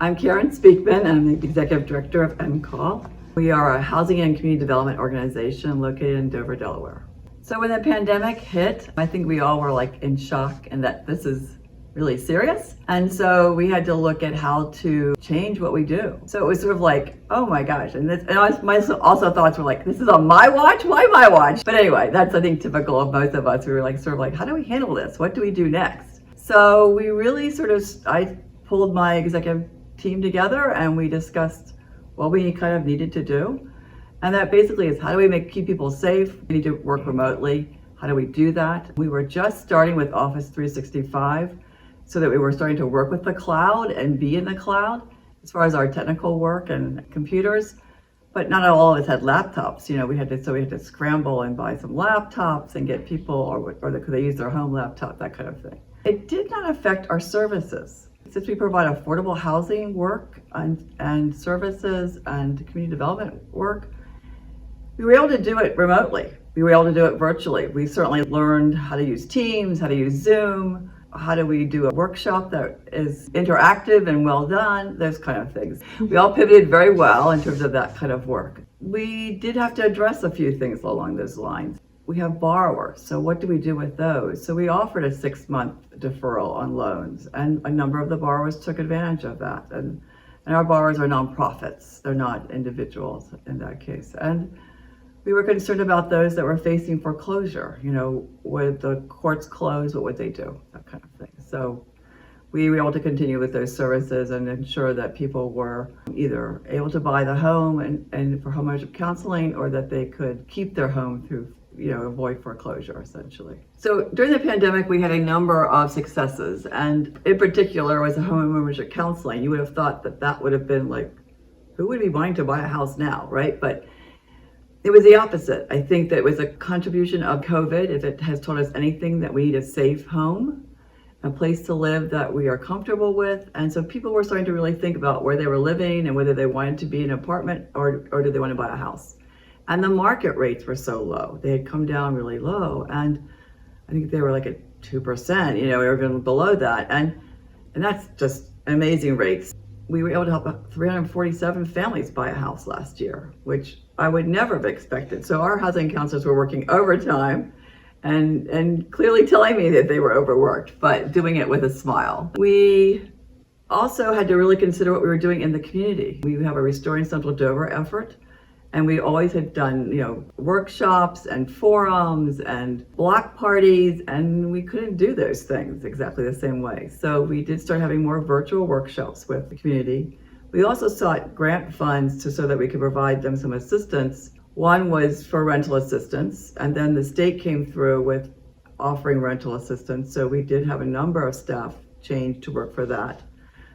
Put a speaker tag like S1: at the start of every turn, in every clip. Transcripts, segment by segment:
S1: I'm Karen Speakman. I'm the Executive Director of NCALL. We are a housing and community development organization located in Dover, Delaware. So when the pandemic hit, I think we all were like in shock and that this is really serious. And so we had to look at how to change what we do. So it was sort of like, oh my gosh. And my also thoughts were like, this is on my watch? Why my watch? But anyway, that's I think typical of both of us. We were like, sort of like, how do we handle this? What do we do next? So we really I pulled my executive team together and we discussed what we kind of needed to do. And that basically is, how do we keep people safe? We need to work remotely. How do we do that? We were just starting with Office 365 so that we were starting to work with the cloud and be in the cloud as far as our technical work and computers. But not all of us had laptops. We had to scramble and buy some laptops and get people, or could they use their home laptop, that kind of thing. It did not affect our services. Since we provide affordable housing work and services and community development work, we were able to do it remotely. We were able to do it virtually. We certainly learned how to use Teams, how to use Zoom, how do we do a workshop that is interactive and well done, those kind of things. We all pivoted very well in terms of that kind of work. We did have to address a few things along those lines. We have borrowers, so what do we do with those? So we offered a 6-month deferral on loans, and a number of the borrowers took advantage of that. And our borrowers are nonprofits, they're not individuals in that case. And we were concerned about those that were facing foreclosure. Would the courts close? What would they do? That kind of thing. So we were able to continue with those services and ensure that people were either able to buy the home and for homeownership counseling, or that they could keep their home through avoid foreclosure, essentially. So during the pandemic, we had a number of successes, and in particular was the homeownership counseling. You would have thought that would have been like, who would be wanting to buy a house now, right? But it was the opposite. I think that it was a contribution of COVID. If it has taught us anything, that we need a safe home, a place to live that we are comfortable with. And so people were starting to really think about where they were living and whether they wanted to be in an apartment or did they want to buy a house. And the market rates were so low. They had come down really low. And I think they were like at 2%, we were even below that. And that's just amazing rates. We were able to help 347 families buy a house last year, which I would never have expected. So our housing counselors were working overtime and clearly telling me that they were overworked, but doing it with a smile. We also had to really consider what we were doing in the community. We have a Restoring Central Dover effort, and we always had done, workshops and forums and block parties, and we couldn't do those things exactly the same way. So we did start having more virtual workshops with the community. We also sought grant funds so that we could provide them some assistance. One was for rental assistance, and then the state came through with offering rental assistance. So we did have a number of staff change to work for that,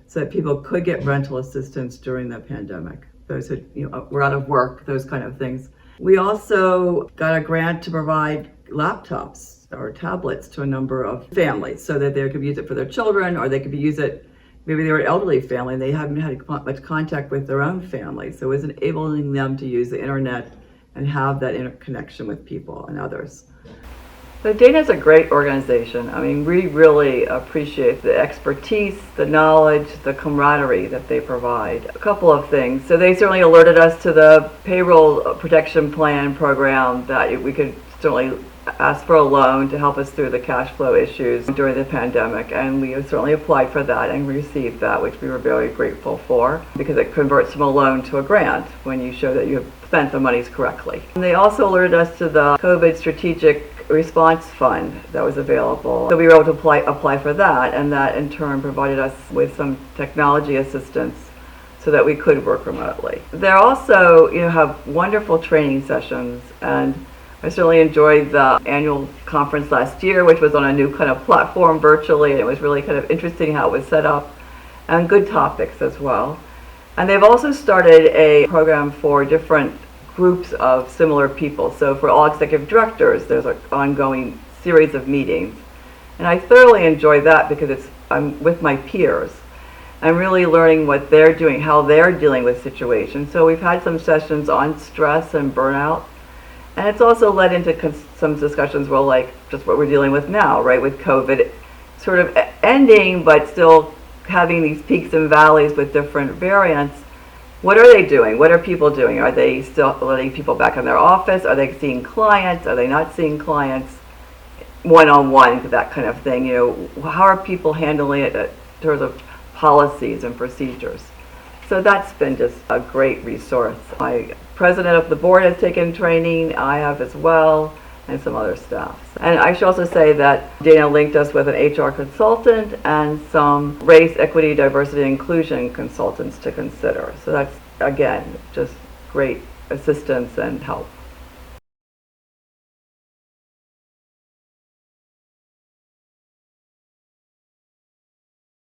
S1: so that people could get rental assistance during the pandemic. Those who were out of work, those kind of things. We also got a grant to provide laptops or tablets to a number of families so that they could use it for their children, or they could use it, maybe they were an elderly family and they haven't had much contact with their own family. So it was enabling them to use the internet and have that interconnection with people and others. So Dana's a great organization. We really appreciate the expertise, the knowledge, the camaraderie that they provide. A couple of things. So they certainly alerted us to the payroll protection plan program, that we could certainly ask for a loan to help us through the cash flow issues during the pandemic. And we certainly applied for that and received that, which we were very grateful for, because it converts from a loan to a grant when you show that you have spent the monies correctly. And they also alerted us to the COVID Strategic Response Fund that was available. So we were able to apply for that, and that in turn provided us with some technology assistance so that we could work remotely. They also have wonderful training sessions, and I certainly enjoyed the annual conference last year, which was on a new kind of platform virtually, and it was really kind of interesting how it was set up, and good topics as well. And they've also started a program for different groups of similar people. So for all executive directors, there's an ongoing series of meetings. And I thoroughly enjoy that because I'm with my peers. I'm really learning what they're doing, how they're dealing with situations. So we've had some sessions on stress and burnout. And it's also led into some discussions, like just what we're dealing with now, right, with COVID sort of ending, but still having these peaks and valleys with different variants, what are they doing? What are people doing? Are they still letting people back in their office? Are they seeing clients? Are they not seeing clients? One-on-one, that kind of thing. How are people handling it in terms of policies and procedures? So that's been just a great resource. My president of the board has taken training, I have as well, and some other staff. And I should also say that Dana linked us with an HR consultant and some race, equity, diversity, and inclusion consultants to consider. So that's, again, just great assistance and help.